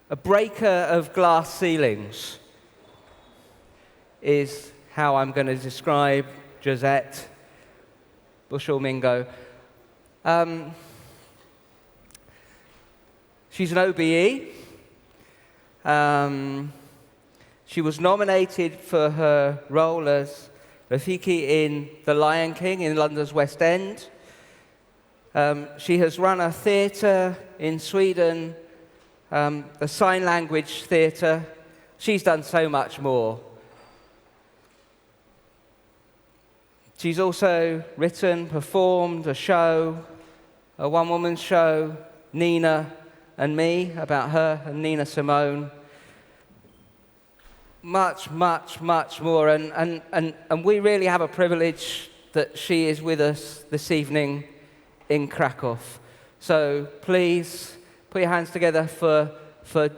A breaker of glass ceilings is how I'm going to describe Josette Bushell-Mingo. She's an OBE. She was nominated for her role as Rafiki in The Lion King in London's West End. She has run a theatre in Sweden, the sign language theatre. She's done so much more. She's also written, performed a show, a one-woman show, Nina and Me, about her and Nina Simone. Much, much, much more. And we really have a privilege that she is with us this evening in Kraków. So please put your hands together for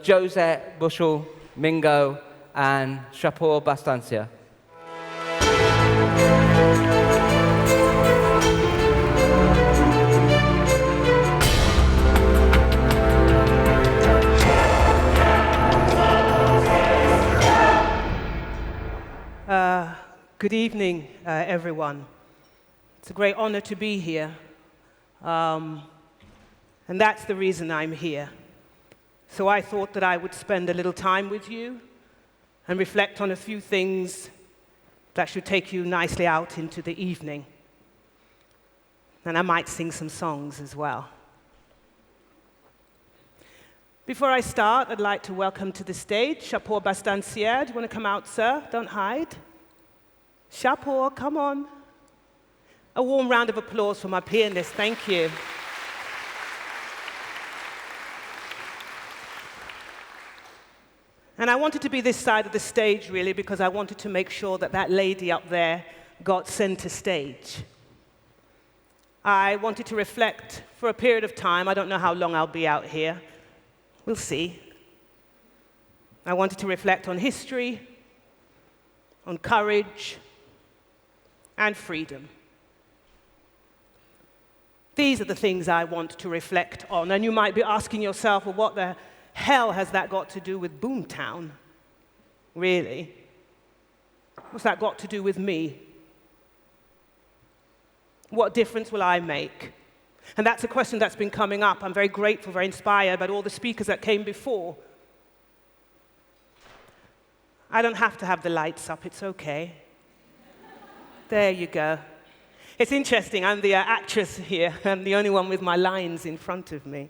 Josette Bushell-Mingo and Chapeau Bastancia. Good evening, everyone. It's a great honor to be here. And that's the reason I'm here. So I thought that I would spend a little time with you and reflect on a few things that should take you nicely out into the evening. And I might sing some songs as well. Before I start, I'd like to welcome to the stage Chapeau Bastancia. Do you want to come out, sir? Don't hide. Chapeau, come on. A warm round of applause for my pianist. Thank you. And I wanted to be this side of the stage, really, because I wanted to make sure that that lady up there got center stage. I wanted to reflect for a period of time. I don't know how long I'll be out here. We'll see. I wanted to reflect on history, on courage, and freedom. These are the things I want to reflect on. And you might be asking yourself, well, what the hell has that got to do with Boomtown? Really? What's that got to do with me? What difference will I make? And that's a question that's been coming up. I'm very grateful, very inspired by all the speakers that came before. I don't have to have the lights up, it's okay. There you go. It's interesting, I'm the actress here. I'm the only one with my lines in front of me.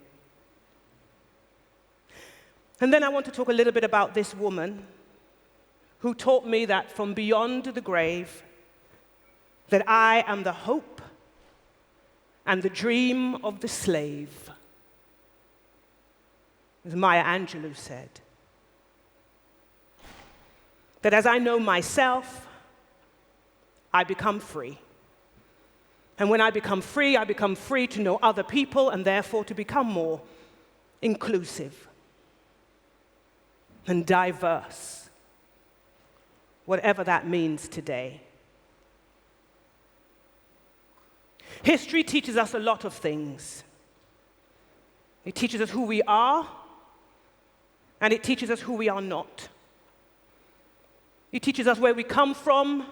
And then I want to talk a little bit about this woman who taught me that from beyond the grave, that I am the hope and the dream of the slave, as Maya Angelou said. That as I know myself, I become free. And when I become free to know other people and therefore to become more inclusive and diverse, whatever that means today. History teaches us a lot of things. It teaches us who we are, and it teaches us who we are not. It teaches us where we come from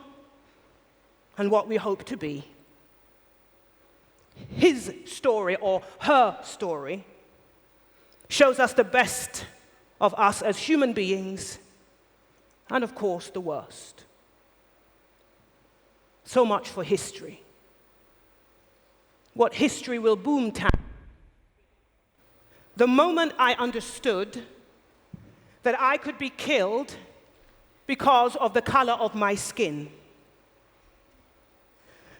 and what we hope to be. His story, or her story, shows us the best of us as human beings, and of course, the worst. So much for history. What history will Boomtown. The moment I understood that I could be killed because of the color of my skin,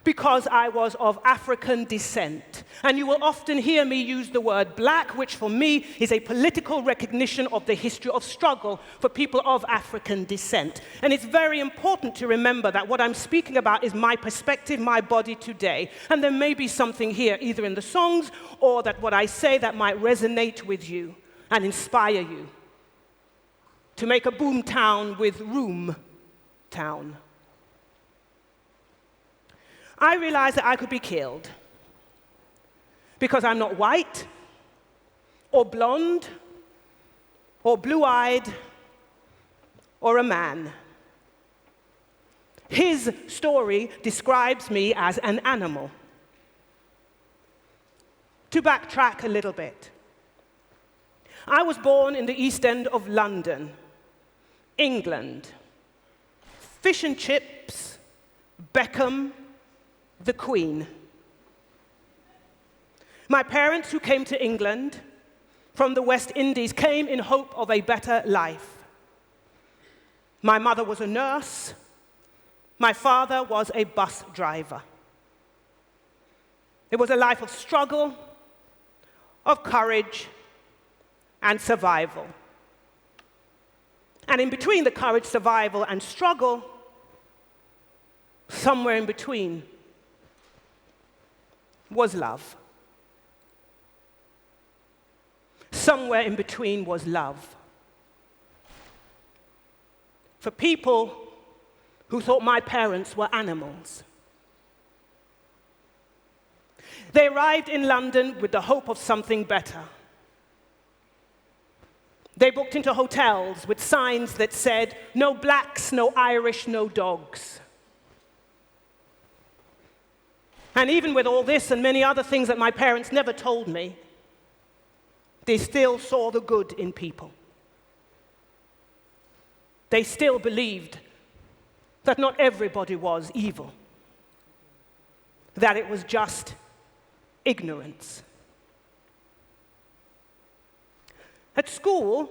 because I was of African descent. And you will often hear me use the word black, which for me is a political recognition of the history of struggle for people of African descent. And it's very important to remember that what I'm speaking about is my perspective, my body today. And there may be something here, either in the songs or that what I say that might resonate with you and inspire you to make a boom town with room town. I realized that I could be killed because I'm not white or blonde or blue-eyed, or a man. His story describes me as an animal. To backtrack a little bit, I was born in the East End of London, England. Fish and chips, Beckham, the Queen. My parents, who came to England from the West Indies, came in hope of a better life. My mother was a nurse. My father was a bus driver. It was a life of struggle, of courage, and survival. And in between the courage, survival, and struggle, somewhere in between, was love. Somewhere in between was love. For people who thought my parents were animals. They arrived in London with the hope of something better. They booked into hotels with signs that said, no blacks, no Irish, no dogs. And even with all this and many other things that my parents never told me, they still saw the good in people. They still believed that not everybody was evil, that it was just ignorance. At school,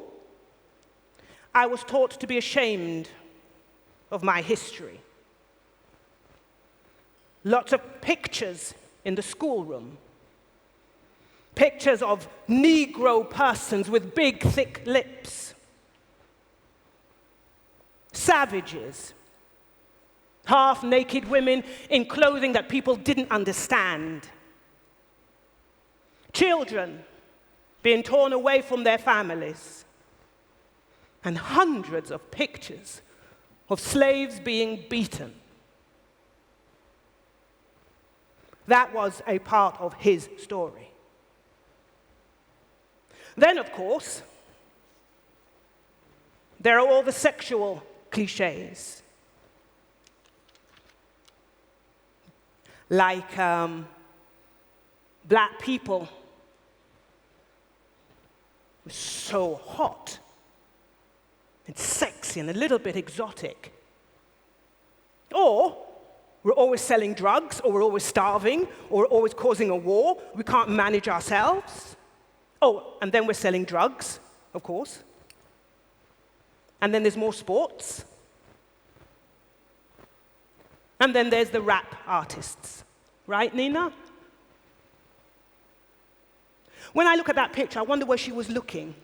I was taught to be ashamed of my history. Lots of pictures in the schoolroom. Pictures of Negro persons with big, thick lips. Savages. Half-naked women in clothing that people didn't understand. Children being torn away from their families. And hundreds of pictures of slaves being beaten. That was a part of his story. Then, of course, there are all the sexual cliches. Like black people were so hot and sexy and a little bit exotic. Or we're always selling drugs, or we're always starving, or we're always causing a war. We can't manage ourselves. Oh, and then we're selling drugs, of course. And then there's more sports. And then there's the rap artists. Right, Nina? When I look at that picture, I wonder where she was looking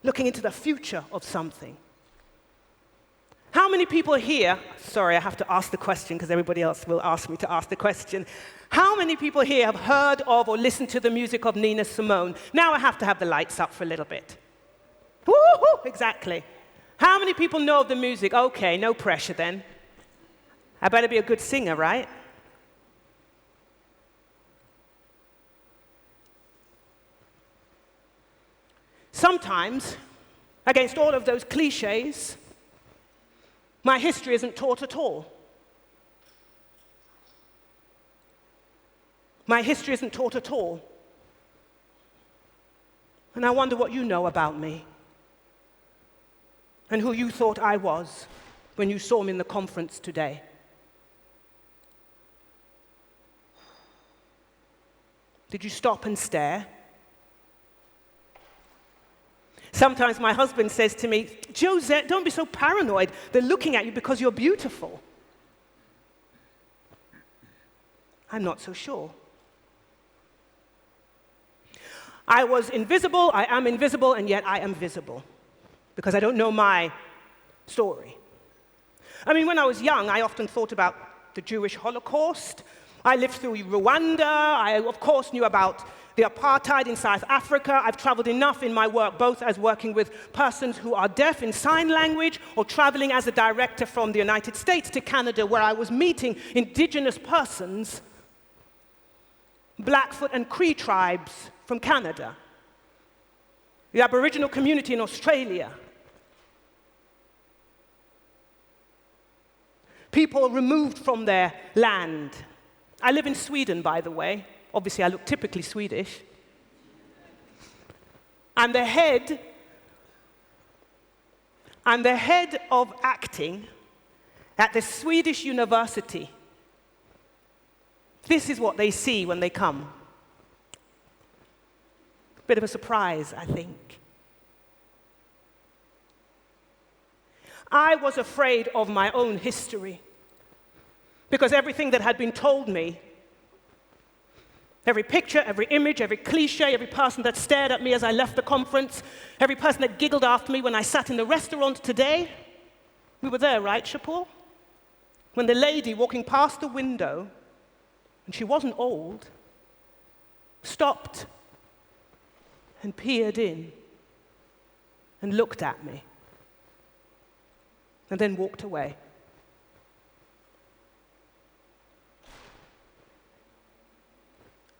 into the future of something. How many people here, sorry, I have to ask the question because everybody else will ask me to ask the question. How many people here have heard of or listened to the music of Nina Simone? Now I have to have the lights up for a little bit. Woo-hoo, exactly. How many people know of the music? Okay, no pressure then. I better be a good singer, right? Sometimes, against all of those cliches, my history isn't taught at all. My history isn't taught at all. And I wonder what you know about me and who you thought I was when you saw me in the conference today. Did you stop and stare? Sometimes my husband says to me, Josette, don't be so paranoid. They're looking at you because you're beautiful. I'm not so sure. I was invisible, I am invisible, and yet I am visible because I don't know my story. I mean, when I was young, I often thought about the Jewish Holocaust. I lived through Rwanda. I, of course, knew about the apartheid in South Africa. I've traveled enough in my work, both as working with persons who are deaf in sign language or traveling as a director from the United States to Canada, where I was meeting indigenous persons, Blackfoot and Cree tribes from Canada. the Aboriginal community in Australia, people removed from their land. I live in Sweden, by the way. Obviously, I look typically Swedish. And the head of acting at the Swedish university, this is what they see when they come. Bit of a surprise, I think. I was afraid of my own history because everything that had been told me, every picture, every image, every cliche, every person that stared at me as I left the conference, every person that giggled after me when I sat in the restaurant today, we were there, right, Shapur? When the lady walking past the window, and she wasn't old, stopped and peered in and looked at me and then walked away.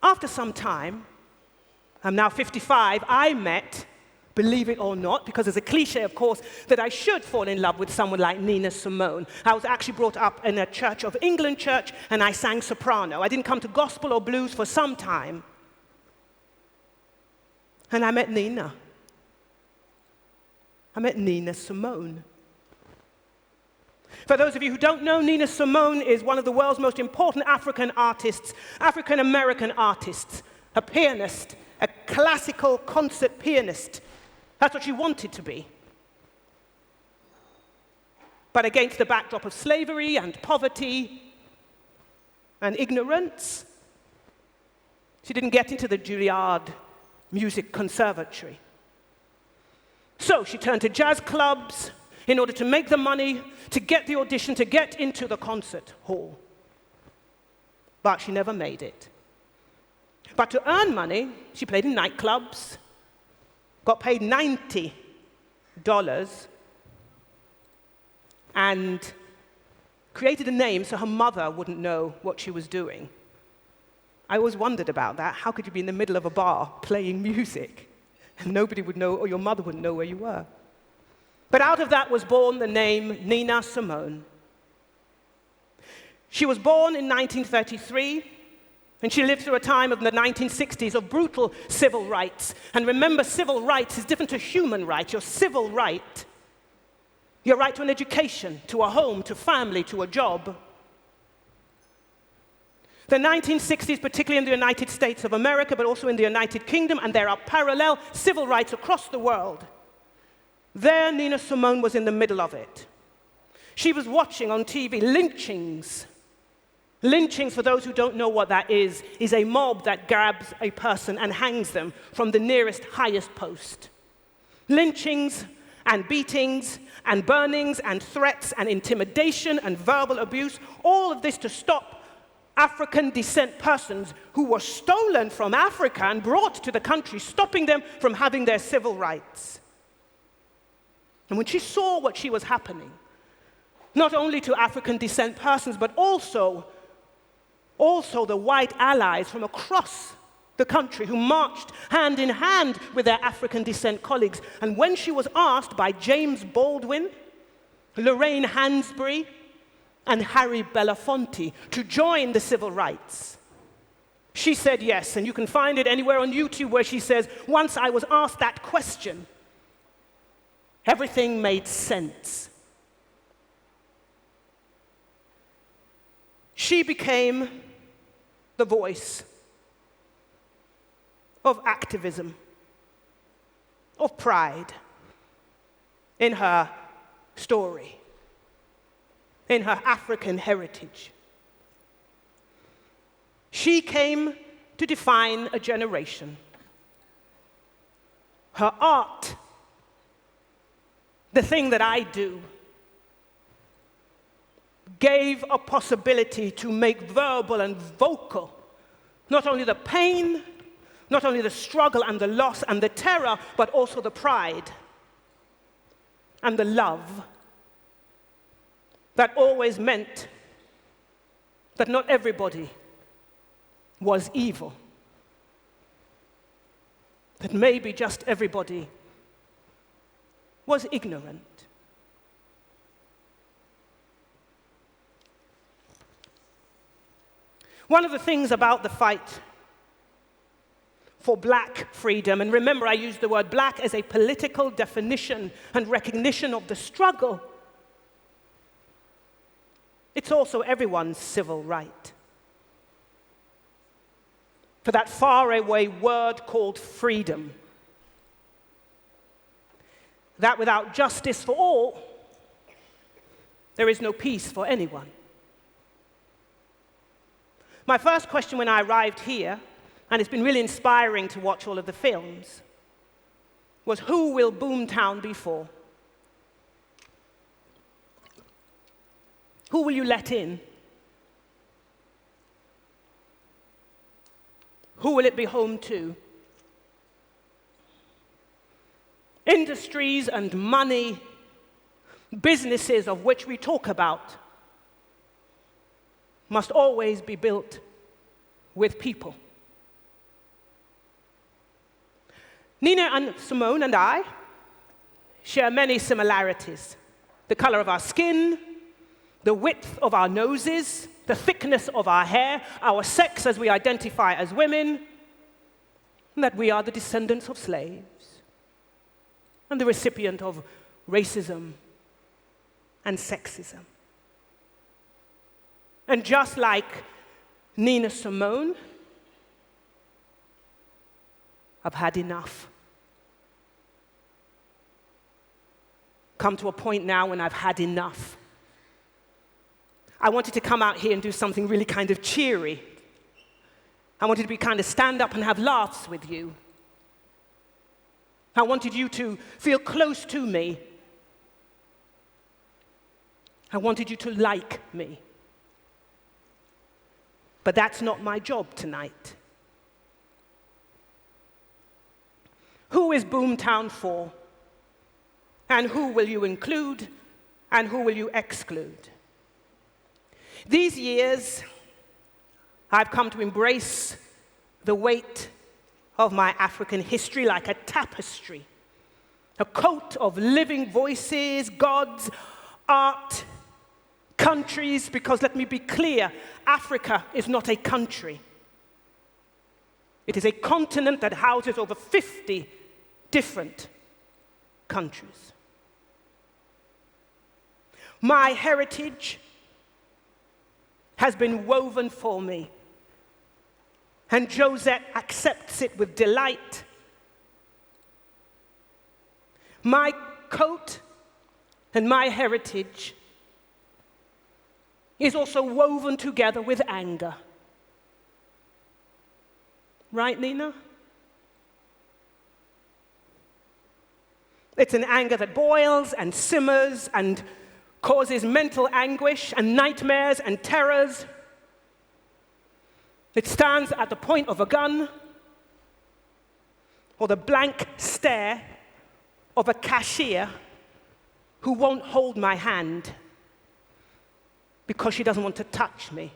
After some time, I'm now 55, I met, believe it or not, because there's a cliche, of course, that I should fall in love with someone like Nina Simone. I was actually brought up in a Church of England church, and I sang soprano. I didn't come to gospel or blues for some time. And I met Nina. I met Nina Simone. For those of you who don't know, Nina Simone is one of the world's most important African artists, African-American artists, a pianist, a classical concert pianist. That's what she wanted to be. But against the backdrop of slavery and poverty and ignorance, she didn't get into the Juilliard Music Conservatory. So she turned to jazz clubs in order to make the money, to get the audition, to get into the concert hall. But she never made it. But to earn money, she played in nightclubs, got paid $90, and created a name so her mother wouldn't know what she was doing. I always wondered about that. How could you be in the middle of a bar playing music and nobody would know, or your mother wouldn't know where you were? But out of that was born the name Nina Simone. She was born in 1933, and she lived through a time of the 1960s of brutal civil rights. And remember, civil rights is different to human rights. Your civil right, your right to an education, to a home, to family, to a job. The 1960s, particularly in the United States of America, but also in the United Kingdom, and there are parallel civil rights across the world. There, Nina Simone was in the middle of it. She was watching on TV lynchings. Lynchings, for those who don't know what that is a mob that grabs a person and hangs them from the nearest highest post. Lynchings and beatings and burnings and threats and intimidation and verbal abuse, all of this to stop African descent persons who were stolen from Africa and brought to the country, stopping them from having their civil rights. And when she saw what she was happening, not only to African descent persons, but also the white allies from across the country who marched hand in hand with their African descent colleagues. And when she was asked by James Baldwin, Lorraine Hansberry, and Harry Belafonte to join the civil rights, she said yes. And you can find it anywhere on YouTube where she says, once I was asked that question, everything made sense. She became the voice of activism, of pride in her story, in her African heritage. She came to define a generation. Her art, the thing that I do, gave a possibility to make verbal and vocal not only the pain, not only the struggle and the loss and the terror, but also the pride and the love that always meant that not everybody was evil, that maybe just everybody was ignorant. One of the things about the fight for black freedom, and remember I used the word black as a political definition and recognition of the struggle, it's also everyone's civil right. For that faraway word called freedom, that without justice for all, there is no peace for anyone. My first question when I arrived here, and it's been really inspiring to watch all of the films, was who will Boomtown be for? Who will you let in? Who will it be home to? Industries and money, businesses of which we talk about, must always be built with people. Nina and Simone and I share many similarities. The color of our skin, the width of our noses, the thickness of our hair, our sex as we identify as women, and that we are the descendants of slaves and the recipient of racism and sexism. And just like Nina Simone, I've had enough. Come to a point now when I've had enough. I wanted to come out here and do something really kind of cheery. I wanted to be kind of stand up and have laughs with you. I wanted you to feel close to me. I wanted you to like me. But that's not my job tonight. Who is Boomtown for? And who will you include? And who will you exclude? These years, I've come to embrace the weight of my African history like a tapestry, a coat of living voices, gods, art, countries, because let me be clear, Africa is not a country. It is a continent that houses over 50 different countries. My heritage has been woven for me, and Josette accepts it with delight. My coat and my heritage is also woven together with anger. Right, Nina? It's an anger that boils and simmers and causes mental anguish and nightmares and terrors. It stands at the point of a gun or the blank stare of a cashier who won't hold my hand because she doesn't want to touch me.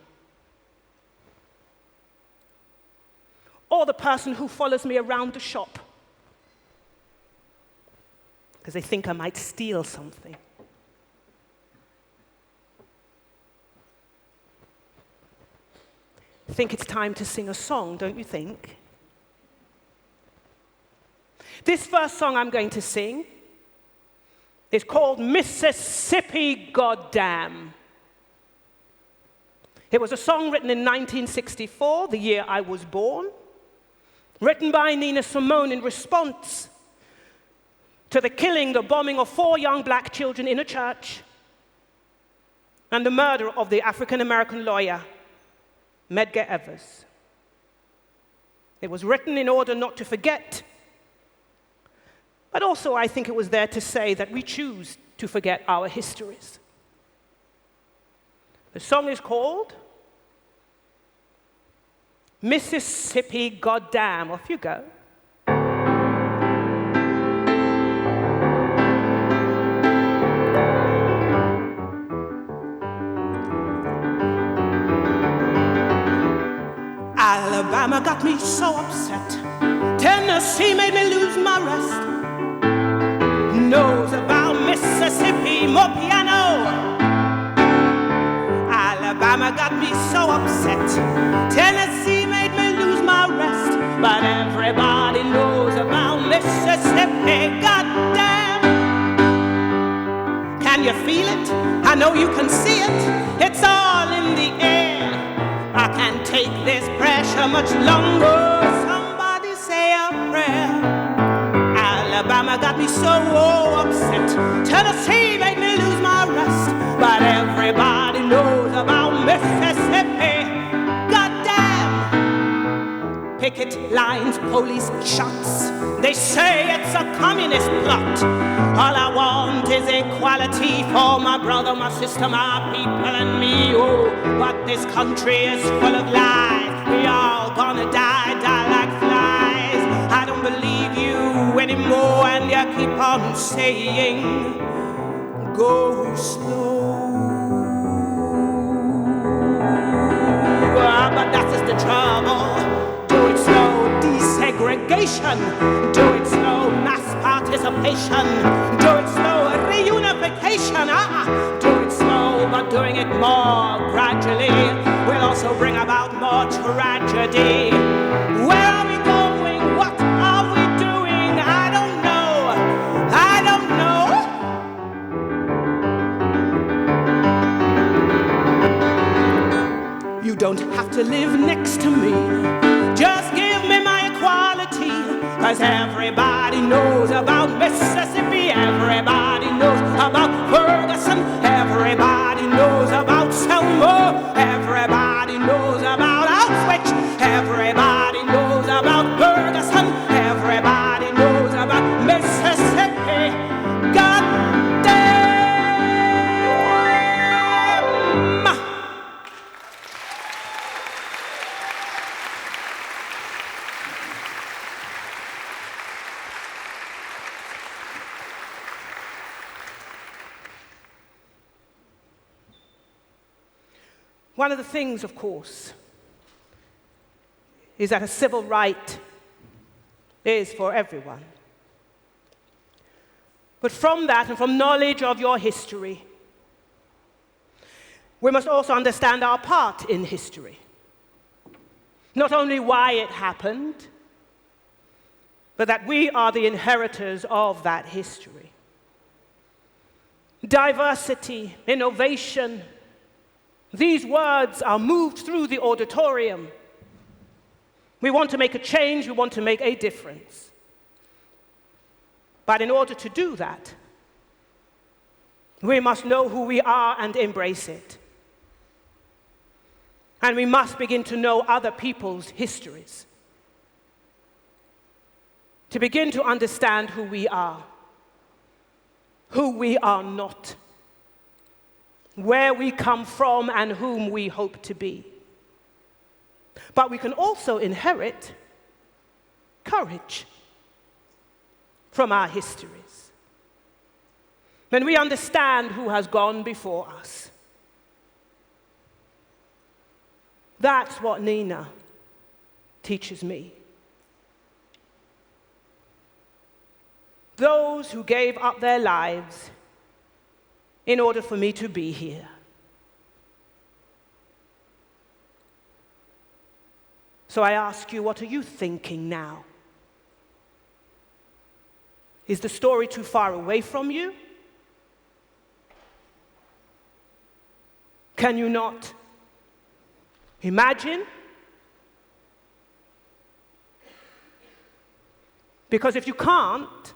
Or the person who follows me around the shop because they think I might steal something. I think it's time to sing a song, don't you think? This first song I'm going to sing is called Mississippi Goddamn. It was a song written in 1964, the year I was born, written by Nina Simone in response to the killing, the bombing of 4 young black children in a church and the murder of the African-American lawyer, Medgar Evers. It was written in order not to forget, but also I think it was there to say that we choose to forget our histories. The song is called Mississippi Goddamn. Off you go. Alabama got me so upset. Tennessee made me lose my rest. knows about Mississippi, more piano. Alabama got me so upset. Tennessee made me lose my rest. But everybody knows about Mississippi, goddamn. Can you feel it? I know you can see it. It's all in the air. I can't take this pressure much longer. Somebody say a prayer. Alabama got me so upset. Tennessee made me lose my rest. But everybody knows about Mississippi. Goddamn! Picket lines, police shots. They say it's a communist plot. All I want is equality for my brother, my sister, my people, and me. Oh, but this country is full of lies. We all gonna die like flies. I don't believe you anymore, and you keep on saying, go slow. But that's just the trouble. Do it slow, desegregation. Do it slow, mass participation. Do it slow, reunification. Do it slow, but doing it more gradually will also bring about more tragedy. Where are we going? What are we doing? I don't know. I don't know. You don't have to live next to me. Just give me my equality. 'Cause everybody knows about Mississippi. Everybody knows about Ferguson. Everybody knows about Selma. Everybody knows about Auschwitz. Everybody knows about Ferguson. Everybody knows about Mississippi. God damn! One of the things, of course, is that a civil right is for everyone. But from that and from knowledge of your history, we must also understand our part in history. Not only why it happened, but that we are the inheritors of that history. Diversity, innovation, these words are moved through the auditorium. We want to make a change, we want to make a difference. But in order to do that, we must know who we are and embrace it. And we must begin to know other people's histories, to begin to understand who we are not, where we come from and whom we hope to be. But we can also inherit courage from our histories. When we understand who has gone before us. That's what Nina teaches me. Those who gave up their lives in order for me to be here. So I ask you, what are you thinking now? Is the story too far away from you? Can you not imagine? Because if you can't,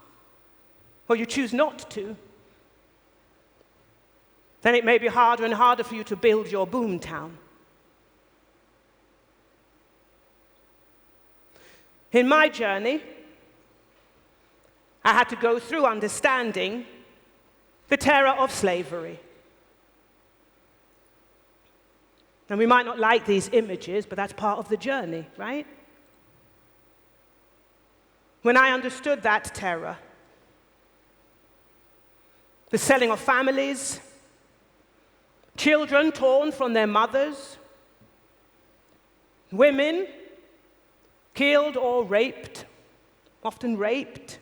or you choose not to, then it may be harder and harder for you to build your boomtown. In my journey, I had to go through understanding the terror of slavery. And we might not like these images, but that's part of the journey, right? When I understood that terror, the selling of families, children torn from their mothers, women killed or raped, often raped,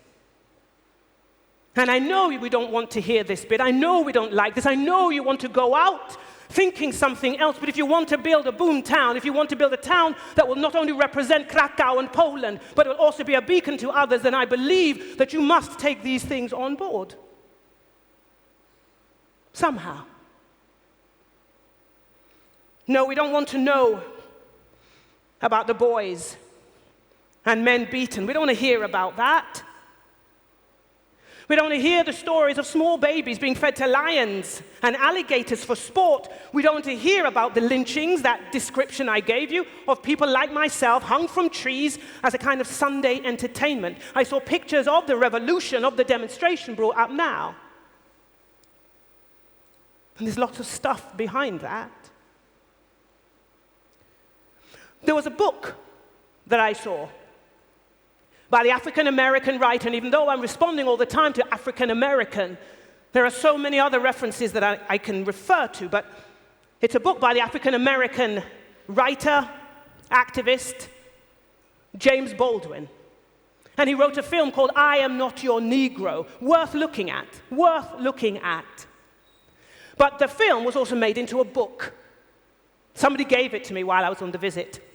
And I know we don't want to hear this bit. I know we don't like this. I know you want to go out thinking something else. But if you want to build a boom town, if you want to build a town that will not only represent Kraków and Poland, but it will also be a beacon to others, then I believe that you must take these things on board. Somehow. No, we don't want to know about the boys and men beaten. We don't want to hear about that. We don't want to hear the stories of small babies being fed to lions and alligators for sport. We don't want to hear about the lynchings, that description I gave you, of people like myself hung from trees as a kind of Sunday entertainment. I saw pictures of the revolution, of the demonstration brought up now. And there's lots of stuff behind that. There was a book that I saw by the African-American writer, and even though I'm responding all the time to African-American, there are so many other references that I can refer to, but it's a book by the African-American writer, activist, James Baldwin. And he wrote a film called I Am Not Your Negro, worth looking at. But the film was also made into a book. Somebody gave it to me while I was on the visit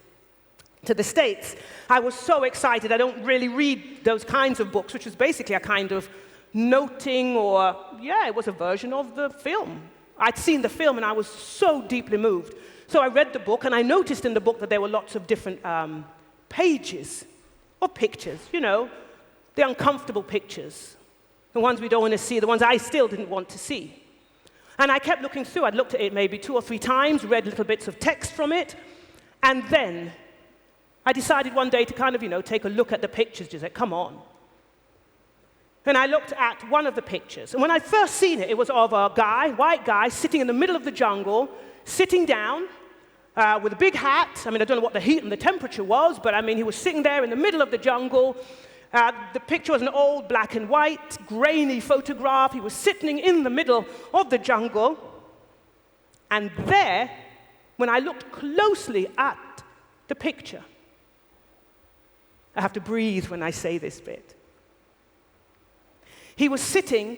to the States. I was so excited. I don't really read those kinds of books, which was basically a kind of noting or, it was a version of the film. I'd seen the film and I was so deeply moved. So I read the book and I noticed in the book that there were lots of different pages of pictures, the uncomfortable pictures, the ones we don't want to see, the ones I still didn't want to see. And I kept looking through. I'd looked at it maybe 2 or 3 times, read little bits of text from it, and then I decided one day to kind of, take a look at the pictures, Josette, come on. And I looked at one of the pictures. And when I first seen it, it was of a guy, white guy, sitting in the middle of the jungle, sitting down with a big hat. I don't know what the heat and the temperature was, but he was sitting there in the middle of the jungle. The picture was an old black and white, grainy photograph. He was sitting in the middle of the jungle. And there, when I looked closely at the picture, I have to breathe when I say this bit. He was sitting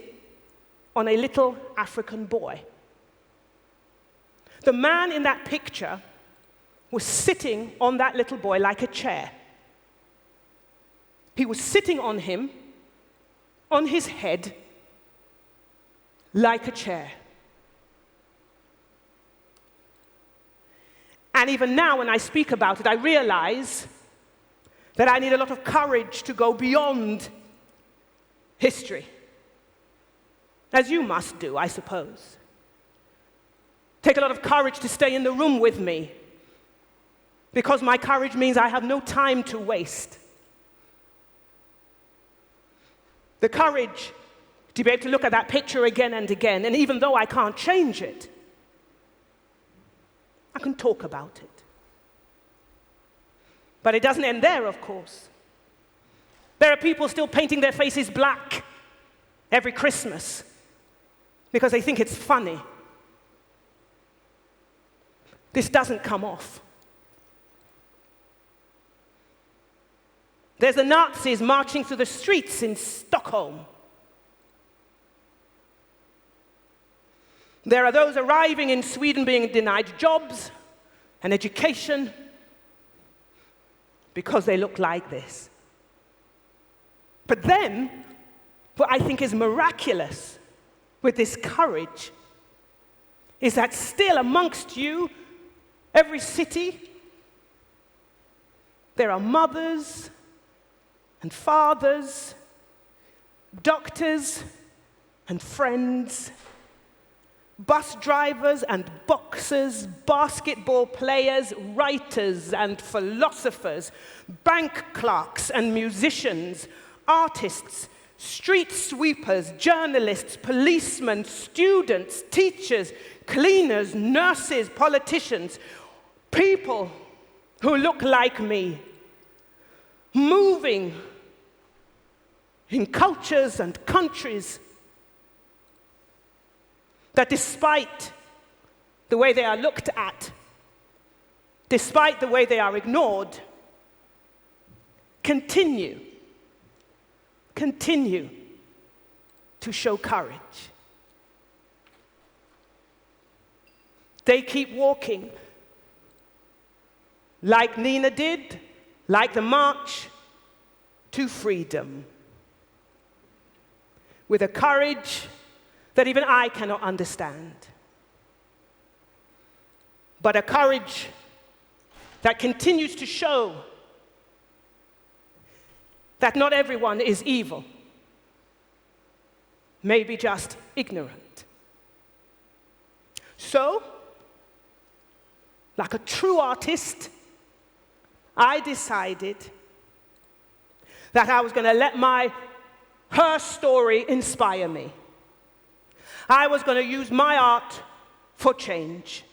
on a little African boy. The man in that picture was sitting on that little boy like a chair. He was sitting on him, on his head, like a chair. And even now, when I speak about it, I realize that I need a lot of courage to go beyond history, as you must do, I suppose. Take a lot of courage to stay in the room with me, because my courage means I have no time to waste. The courage to be able to look at that picture again and again, and even though I can't change it, I can talk about it. But it doesn't end there, of course. There are people still painting their faces black every Christmas because they think it's funny. This doesn't come off. There's the Nazis marching through the streets in Stockholm. There are those arriving in Sweden being denied jobs and education because they look like this. But then, what I think is miraculous with this courage is that still amongst you, every city, there are mothers and fathers, doctors and friends, bus drivers and boxers, basketball players, writers and philosophers, bank clerks and musicians, artists, street sweepers, journalists, policemen, students, teachers, cleaners, nurses, politicians, people who look like me, moving in cultures and countries that despite the way they are looked at, despite the way they are ignored, continue to show courage. They keep walking like Nina did, like the march to freedom, with a courage that even I cannot understand, but a courage that continues to show that not everyone is evil, maybe just ignorant. So, like a true artist, I decided that I was going to let her story inspire me. I was going to use my art for change.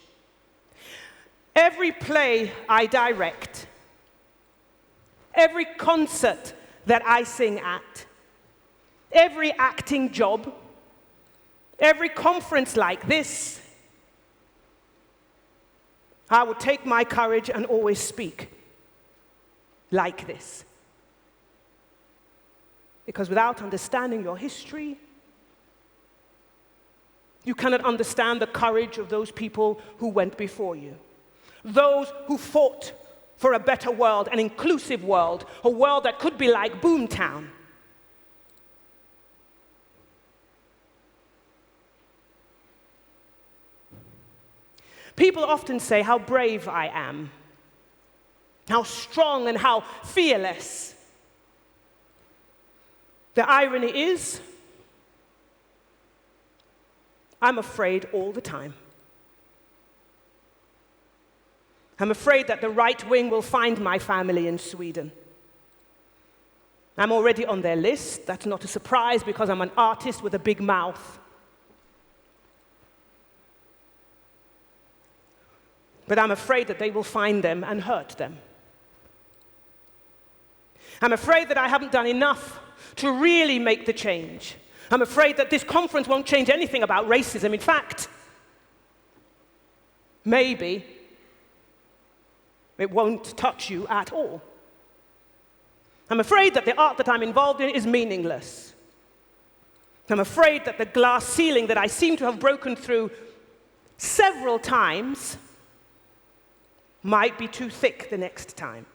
Every play I direct, every concert that I sing at, every acting job, every conference like this, I would take my courage and always speak like this. Because without understanding your history, you cannot understand the courage of those people who went before you. Those who fought for a better world, an inclusive world, a world that could be like Boomtown. People often say how brave I am, how strong and how fearless. The irony is, I'm afraid all the time. I'm afraid that the right wing will find my family in Sweden. I'm already on their list. That's not a surprise because I'm an artist with a big mouth. But I'm afraid that they will find them and hurt them. I'm afraid that I haven't done enough to really make the change. I'm afraid that this conference won't change anything about racism. In fact, maybe it won't touch you at all. I'm afraid that the art that I'm involved in is meaningless. I'm afraid that the glass ceiling that I seem to have broken through several times might be too thick the next time.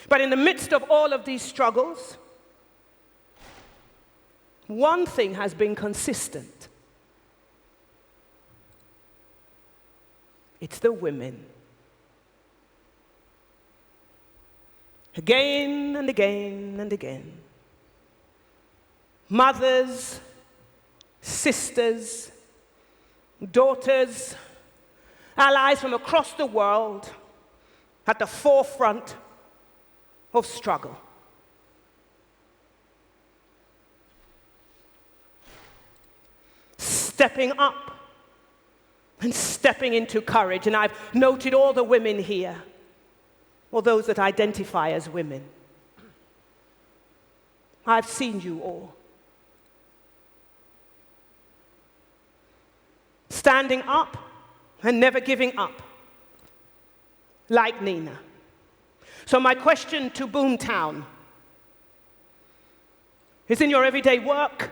But in the midst of all of these struggles, one thing has been consistent. It's the women. Again and again and again. Mothers, sisters, daughters, allies from across the world at the forefront of struggle. Stepping up and stepping into courage. And I've noted all the women here, or those that identify as women. I've seen you all. Standing up and never giving up, like Nina. So my question to Boomtown is, in your everyday work,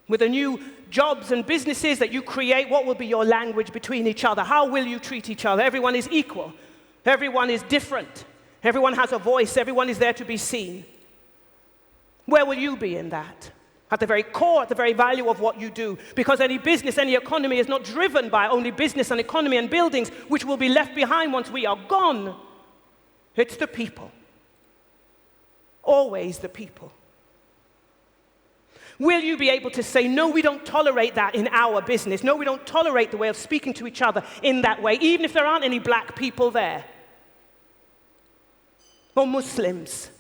with the new jobs and businesses that you create, what will be your language between each other? How will you treat each other? Everyone is equal. Everyone is different. Everyone has a voice. Everyone is there to be seen. Where will you be in that? At the very core, at the very value of what you do. Because any business, any economy is not driven by only business and economy and buildings, which will be left behind once we are gone. It's the people. Always the people. Will you be able to say, no, we don't tolerate that in our business. No, we don't tolerate the way of speaking to each other in that way, even if there aren't any black people there. Or Muslims.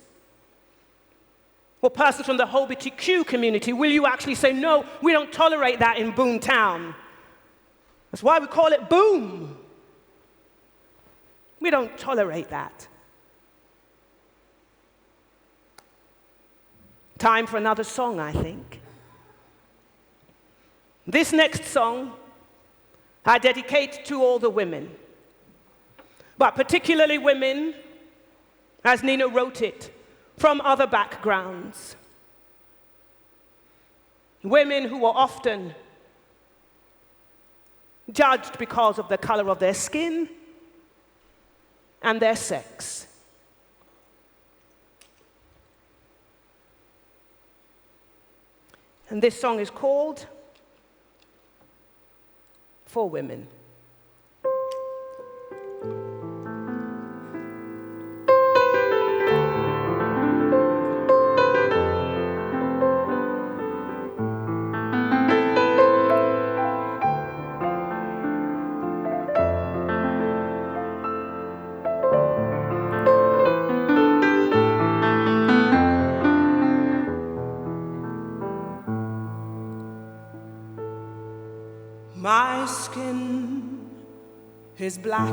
Or persons from the LGBTQ community. Will you actually say, no, we don't tolerate that in Boomtown? That's why we call it Boom. We don't tolerate that. Time for another song, I think. This next song I dedicate to all the women, but particularly women, as Nina wrote it, from other backgrounds. Women who were often judged because of the color of their skin and their sex. And this song is called For Women. My skin is black,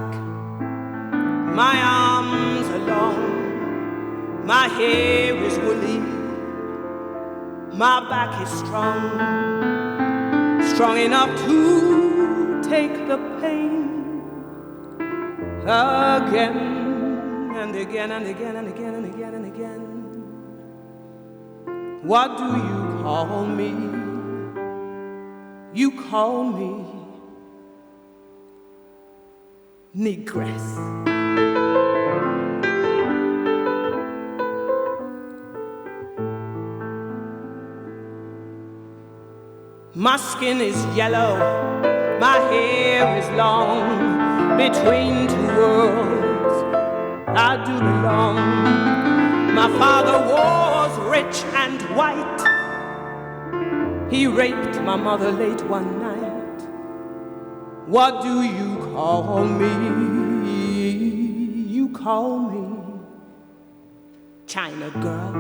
my arms are long, my hair is woolly, my back is strong, strong enough to take the pain again and again and again and again and again and again. What do you call me? You call me negress. My skin is yellow, my hair is long, between two worlds I do belong. My father was rich and white, he raped my mother late one night. What do you call me? You call me China girl.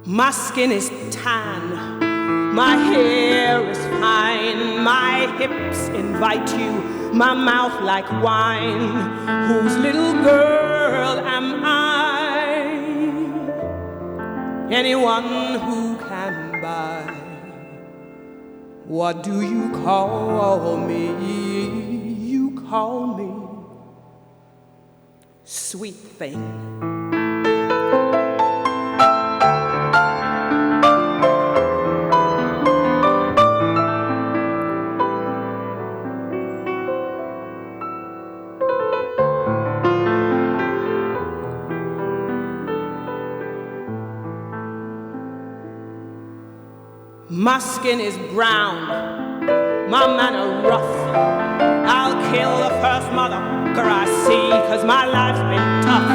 My skin is tan, my hair is fine, my hips invite you, my mouth like wine. Whose little girl am I? Anyone who can buy. What do you call me? You call me sweet thing. My skin is brown, my manner rough. I'll kill the first motherfucker I see, 'cause my life's been tough.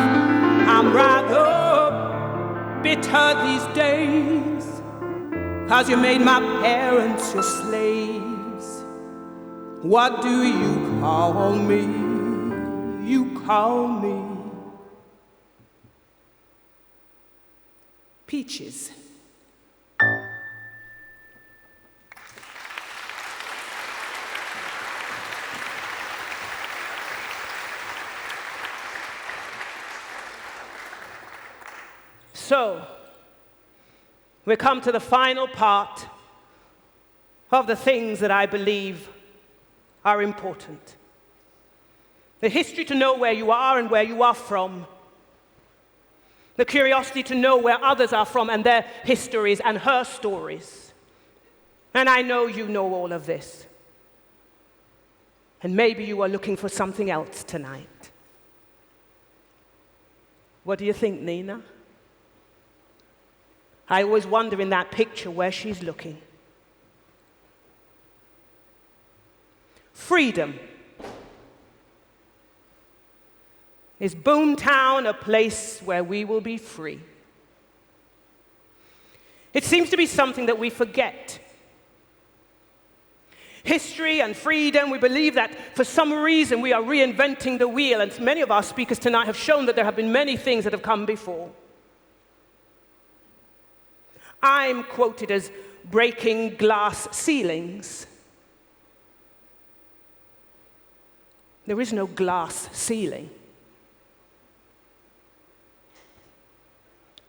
I'm rather bitter these days, 'cause you made my parents your slaves. What do you call me? You call me peaches. So, we come to the final part of the things that I believe are important. The history to know where you are and where you are from. The curiosity to know where others are from and their histories and her stories. And I know you know all of this. And maybe you are looking for something else tonight. What do you think, Nina? I always wonder in that picture where she's looking. Freedom. Is Boomtown a place where we will be free? It seems to be something that we forget. History and freedom, we believe that for some reason we are reinventing the wheel, and many of our speakers tonight have shown that there have been many things that have come before. I'm quoted as breaking glass ceilings. There is no glass ceiling.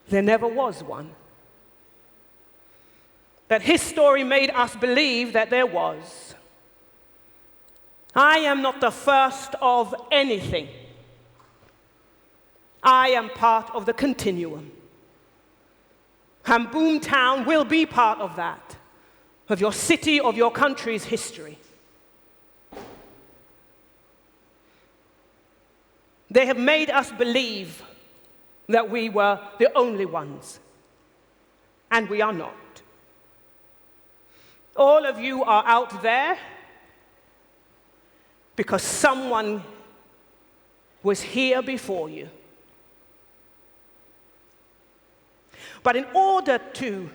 There never was one. But his story made us believe that there was. I am not the first of anything. I am part of the continuum. And Boomtown will be part of that, of your city, of your country's history. They have made us believe that we were the only ones, and we are not. All of you are out there because someone was here before you. But in order to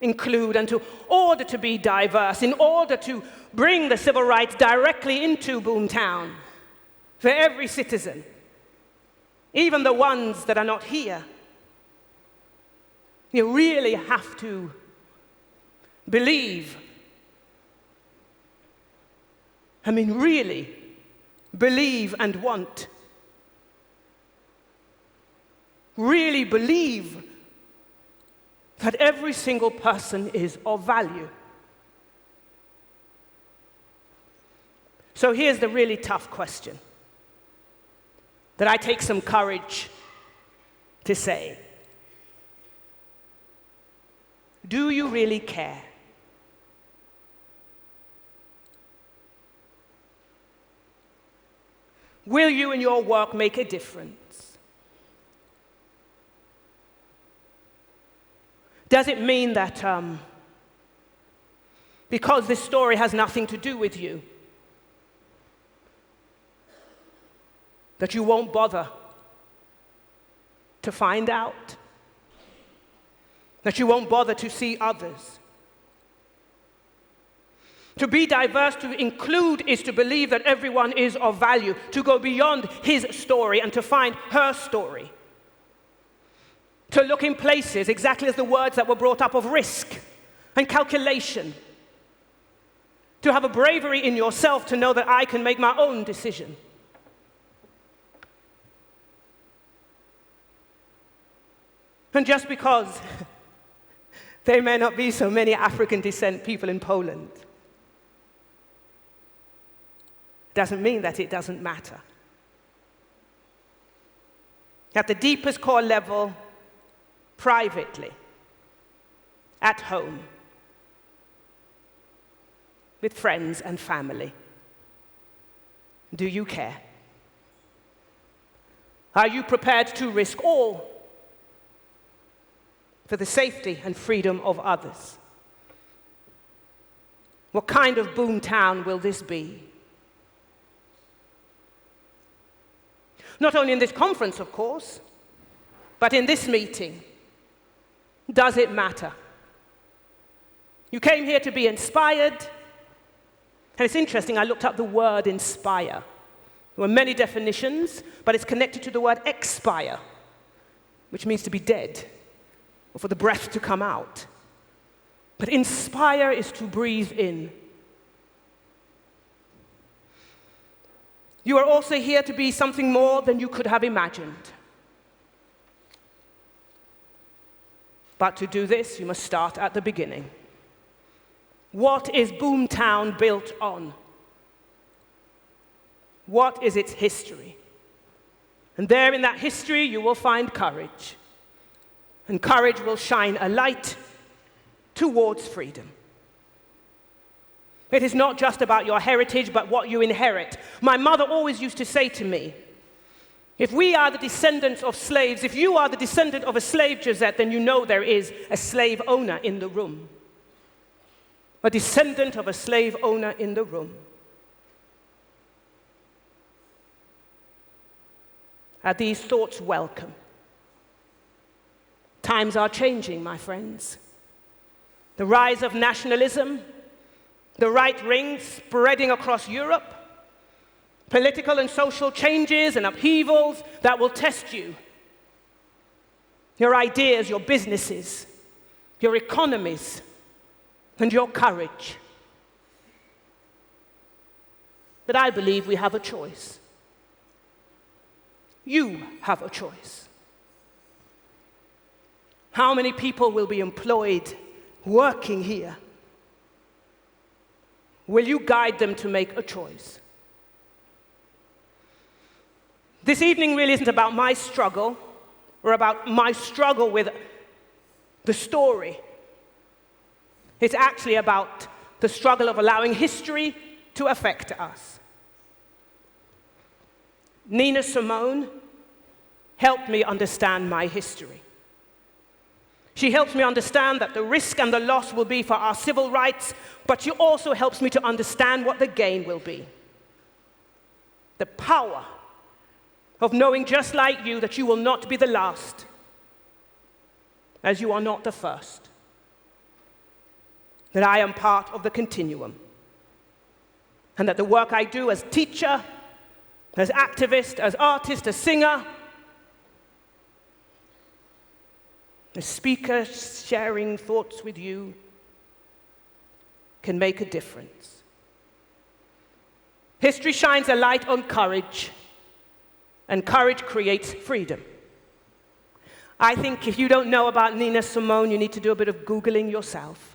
include and in order to be diverse, in order to bring the civil rights directly into Boomtown for every citizen, even the ones that are not here, you really have to believe. Really believe and want. Really believe that every single person is of value. So here's the really tough question that I take some courage to say. Do you really care? Will you in your work make a difference? Does it mean that because this story has nothing to do with you, that you won't bother to find out? That you won't bother to see others? To be diverse, to include, is to believe that everyone is of value, to go beyond his story and to find her story. To look in places, exactly as the words that were brought up, of risk and calculation. To have a bravery in yourself to know that I can make my own decision. And just because there may not be so many African descent people in Poland, doesn't mean that it doesn't matter. At the deepest core level, privately, at home, with friends and family, do you care? Are you prepared to risk all for the safety and freedom of others? What kind of boomtown will this be? Not only in this conference, of course, but in this meeting. Does it matter? You came here to be inspired. And it's interesting, I looked up the word inspire. There were many definitions, but it's connected to the word expire, which means to be dead, or for the breath to come out. But inspire is to breathe in. You are also here to be something more than you could have imagined. But to do this, you must start at the beginning. What is Boomtown built on? What is its history? And there in that history, you will find courage. And courage will shine a light towards freedom. It is not just about your heritage, but what you inherit. My mother always used to say to me, if we are the descendants of slaves, if you are the descendant of a slave, Josette, then you know there is a slave owner in the room. A descendant of a slave owner in the room. Are these thoughts welcome? Times are changing, my friends. The rise of nationalism, the right wing spreading across Europe, political and social changes and upheavals that will test you. Your ideas, your businesses, your economies, and your courage. But I believe we have a choice. You have a choice. How many people will be employed working here? Will you guide them to make a choice? This evening really isn't about my struggle or about my struggle with the story. It's actually about the struggle of allowing history to affect us. Nina Simone helped me understand my history. She helps me understand that the risk and the loss will be for our civil rights, but she also helps me to understand what the gain will be. The power of knowing, just like you, that you will not be the last, as you are not the first. That I am part of the continuum. And that the work I do as teacher, as activist, as artist, as singer, as speaker, sharing thoughts with you, can make a difference. History shines a light on courage, and courage creates freedom. I think if you don't know about Nina Simone, you need to do a bit of Googling yourself.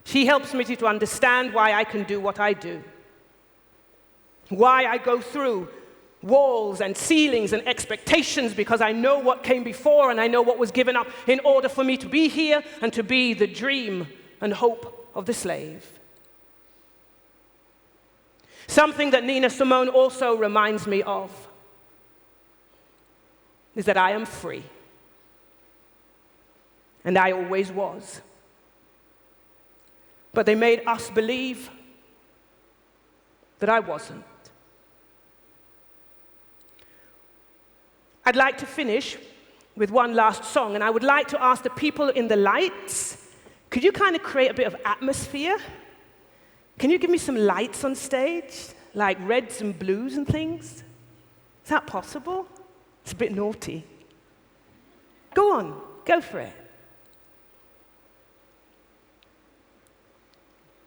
She helps me to understand why I can do what I do, why I go through walls and ceilings and expectations, because I know what came before and I know what was given up in order for me to be here and to be the dream and hope of the slave. Something that Nina Simone also reminds me of is that I am free. And I always was. But they made us believe that I wasn't. I'd like to finish with one last song, and I would like to ask the people in the lights, could you kind of create a bit of atmosphere? Can you give me some lights on stage, like reds and blues and things? Is that possible? It's a bit naughty. Go on, go for it.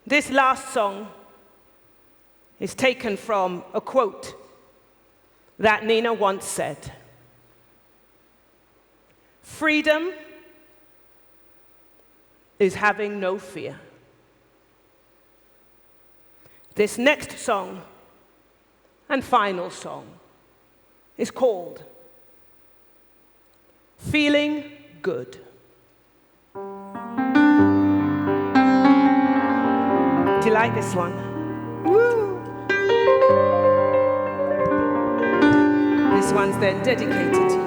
This last song is taken from a quote that Nina once said. Freedom is having no fear. This next song and final song is called Feeling Good. Do you like this one? Woo! This one's then dedicated to you.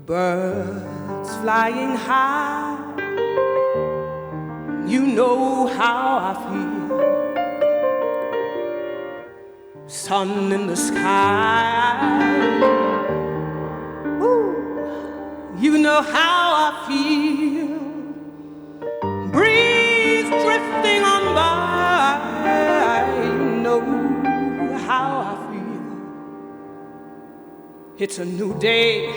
Birds flying high, you know how I feel. Sun in the sky, ooh, you know how I feel. Breeze drifting on by, you know how I feel. It's a new day.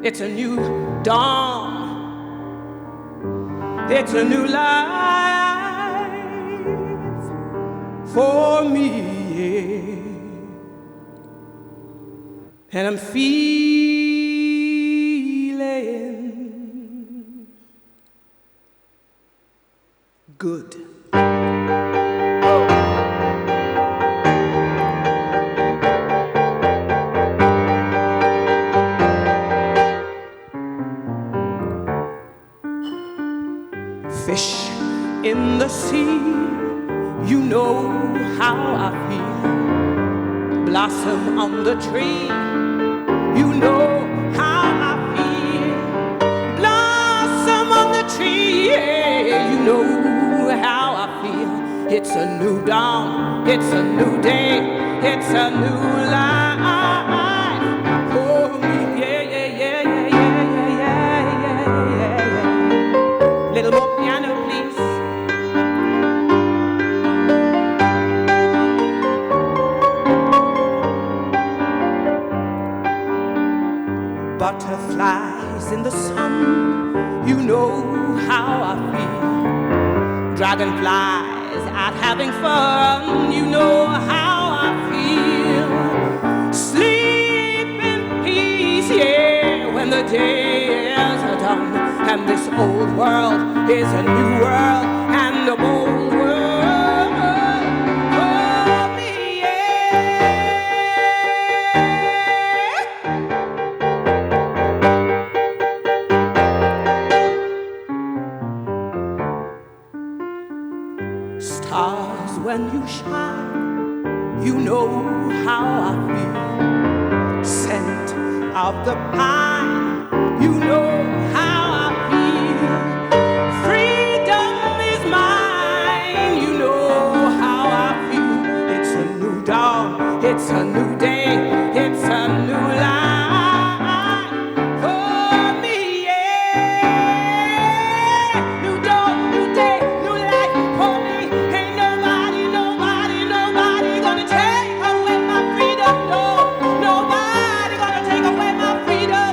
It's a new dawn. It's a new life for me, yeah. And I'm feeling good. Fish in the sea, you know how I feel. Blossom on the tree, you know how I feel. Blossom on the tree, yeah, you know how I feel. It's a new dawn, it's a new day, it's a new life. Oh, yeah, yeah, yeah, yeah, yeah, yeah, yeah, yeah, yeah. Little more piano, please. Butterflies in the sun, you know how I feel. Dragonflies eyes at having fun. You know how I feel. Sleep in peace, yeah, when the days are done. And this old world is a new world and a bold world for me, yeah. Stars, when you shine, you know how I feel. Scent of the pine, you know how I feel. Freedom is mine, you know how I feel. It's a new dawn, it's a new day, it's a new life for me, yeah. New dawn, new day, new life for me. Ain't nobody, nobody, nobody gonna take away my freedom. No, nobody gonna take away my freedom.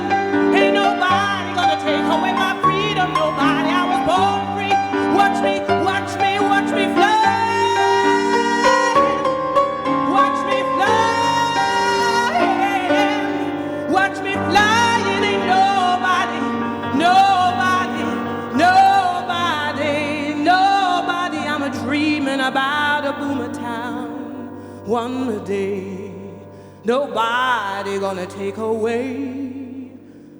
Ain't nobody gonna take away my freedom. Nobody, I was born free. Watch me, watch me, watch me fly. Watch me flying. Watch me flying. Ain't nobody, nobody, nobody, nobody. I'm a dreaming about a boomer town one day. Nobody gonna take away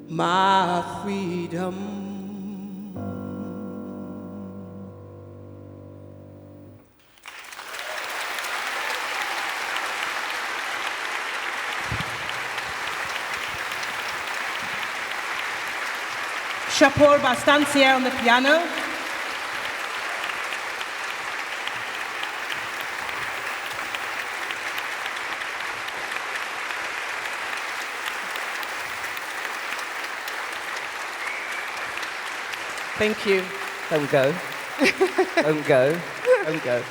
my freedom. Shapur Bastancier on the piano. Thank you. Don't go. Don't go. Don't go.